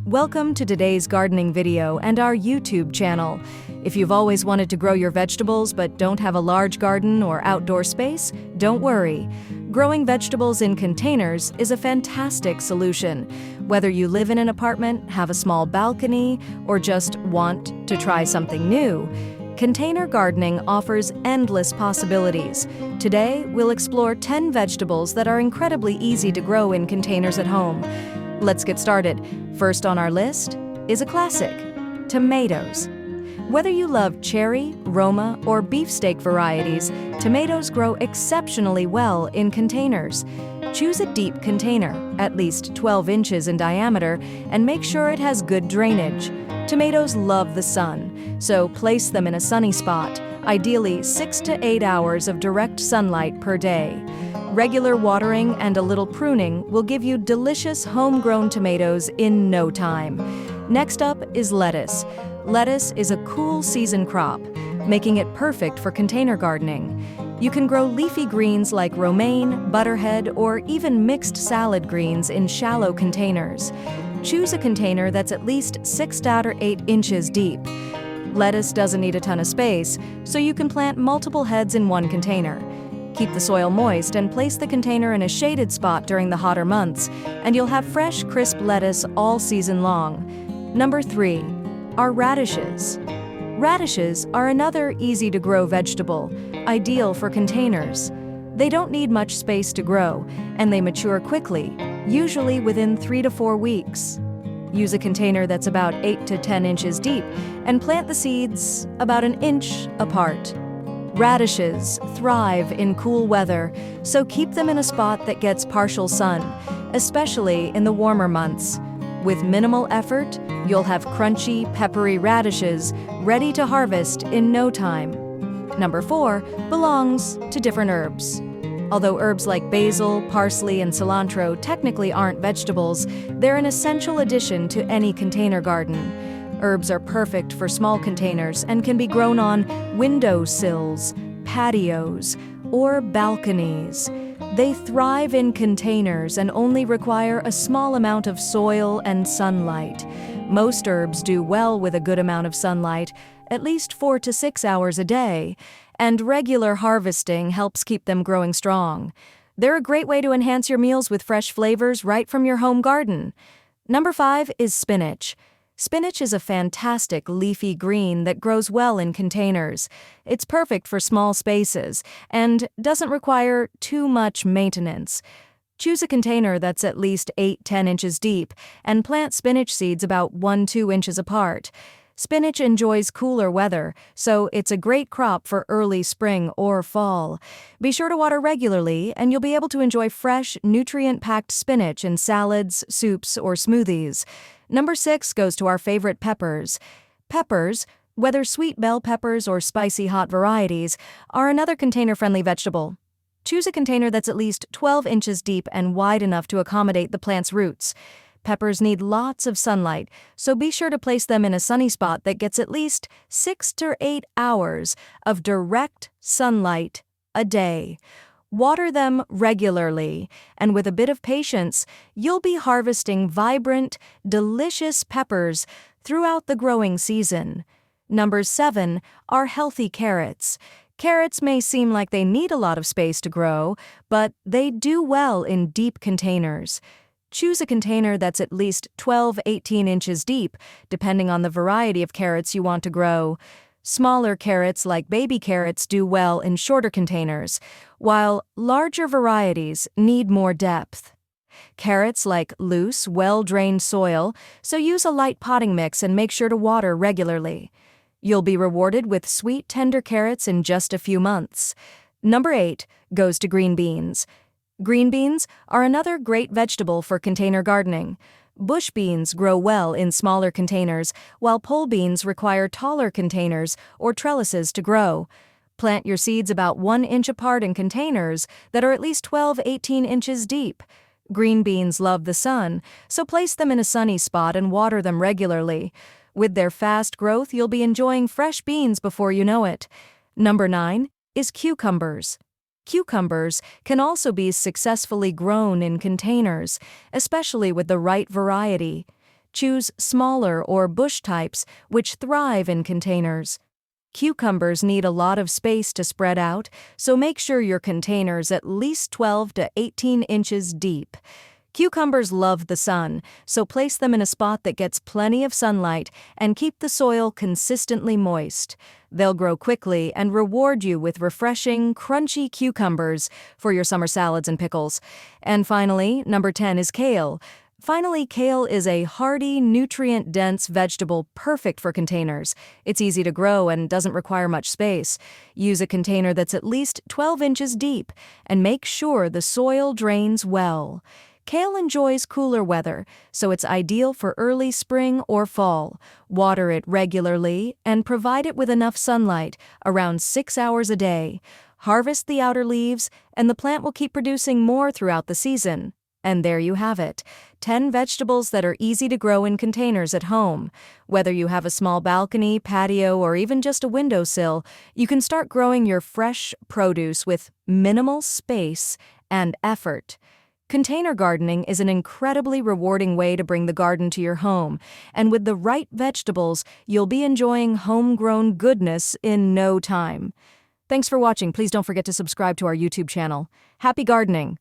Welcome to today's gardening video and our YouTube channel. If you've always wanted to grow your vegetables but don't have a large garden or outdoor space, don't worry. Growing vegetables in containers is a fantastic solution. Whether you live in an apartment, have a small balcony, or just want to try something new, container gardening offers endless possibilities. Today, we'll explore 10 vegetables that are incredibly easy to grow in containers at home. Let's get started. First on our list is a classic, tomatoes. Whether you love cherry, Roma, or beefsteak varieties, tomatoes grow exceptionally well in containers. Choose a deep container, at least 12 inches in diameter, and make sure it has good drainage. Tomatoes love the sun, so place them in a sunny spot, ideally 6 to 8 hours of direct sunlight per day. Regular watering and a little pruning will give you delicious homegrown tomatoes in no time. Next up is lettuce. Lettuce is a cool season crop, making it perfect for container gardening. You can grow leafy greens like romaine, butterhead, or even mixed salad greens in shallow containers. Choose a container that's at least 6 to 8 inches deep. Lettuce doesn't need a ton of space, so you can plant multiple heads in one container. Keep the soil moist and place the container in a shaded spot during the hotter months, and you'll have fresh, crisp lettuce all season long. Number 3 are radishes. Radishes are another easy-to-grow vegetable, ideal for containers. They don't need much space to grow, and they mature quickly, usually within 3 to 4 weeks. Use a container that's about 8 to 10 inches deep and plant the seeds about an inch apart. Radishes thrive in cool weather, so keep them in a spot that gets partial sun, especially in the warmer months. With minimal effort, you'll have crunchy, peppery radishes ready to harvest in no time. Number 4 belongs to different herbs. Although herbs like basil, parsley, and cilantro technically aren't vegetables, they're an essential addition to any container garden. Herbs are perfect for small containers and can be grown on windowsills, patios, or balconies. They thrive in containers and only require a small amount of soil and sunlight. Most herbs do well with a good amount of sunlight, at least 4 to 6 hours a day, and regular harvesting helps keep them growing strong. They're a great way to enhance your meals with fresh flavors right from your home garden. Number 5 is spinach. Spinach is a fantastic leafy green that grows well in containers. It's perfect for small spaces and doesn't require too much maintenance. Choose a container that's at least 8-10 inches deep and plant spinach seeds about 1-2 inches apart. Spinach enjoys cooler weather, so it's a great crop for early spring or fall. Be sure to water regularly, and you'll be able to enjoy fresh, nutrient-packed spinach in salads, soups, or smoothies. Number 6 goes to our favorite peppers. Peppers, whether sweet bell peppers or spicy hot varieties, are another container-friendly vegetable. Choose a container that's at least 12 inches deep and wide enough to accommodate the plant's roots. Peppers need lots of sunlight, so be sure to place them in a sunny spot that gets at least 6 to 8 hours of direct sunlight a day. Water them regularly, and with a bit of patience, you'll be harvesting vibrant, delicious peppers throughout the growing season. Number 7 are healthy carrots. Carrots may seem like they need a lot of space to grow, but they do well in deep containers. Choose a container that's at least 12-18 inches deep, depending on the variety of carrots you want to grow. Smaller carrots like baby carrots do well in shorter containers, while larger varieties need more depth. Carrots like loose, well-drained soil, so use a light potting mix and make sure to water regularly. You'll be rewarded with sweet, tender carrots in just a few months. Number 8 goes to green beans. Green beans are another great vegetable for container gardening. Bush beans grow well in smaller containers, while pole beans require taller containers or trellises to grow. Plant your seeds about 1 inch apart in containers that are at least 12-18 inches deep. Green beans love the sun, so place them in a sunny spot and water them regularly. With their fast growth, you'll be enjoying fresh beans before you know it. Number 9 is cucumbers. Cucumbers can also be successfully grown in containers, especially with the right variety. Choose smaller or bush types, which thrive in containers. Cucumbers need a lot of space to spread out, so make sure your container's at least 12 to 18 inches deep. Cucumbers love the sun, so place them in a spot that gets plenty of sunlight and keep the soil consistently moist. They'll grow quickly and reward you with refreshing, crunchy cucumbers for your summer salads and pickles. And finally, number 10 is kale. Kale is a hardy, nutrient-dense vegetable perfect for containers. It's easy to grow and doesn't require much space. Use a container that's at least 12 inches deep and make sure the soil drains well. Kale enjoys cooler weather, so it's ideal for early spring or fall. Water it regularly and provide it with enough sunlight, around 6 hours a day. Harvest the outer leaves, and the plant will keep producing more throughout the season. And there you have it, 10 vegetables that are easy to grow in containers at home. Whether you have a small balcony, patio, or even just a windowsill, you can start growing your fresh produce with minimal space and effort. Container gardening is an incredibly rewarding way to bring the garden to your home, and with the right vegetables, you'll be enjoying homegrown goodness in no time. Thanks for watching. Please don't forget to subscribe to our YouTube channel. Happy gardening!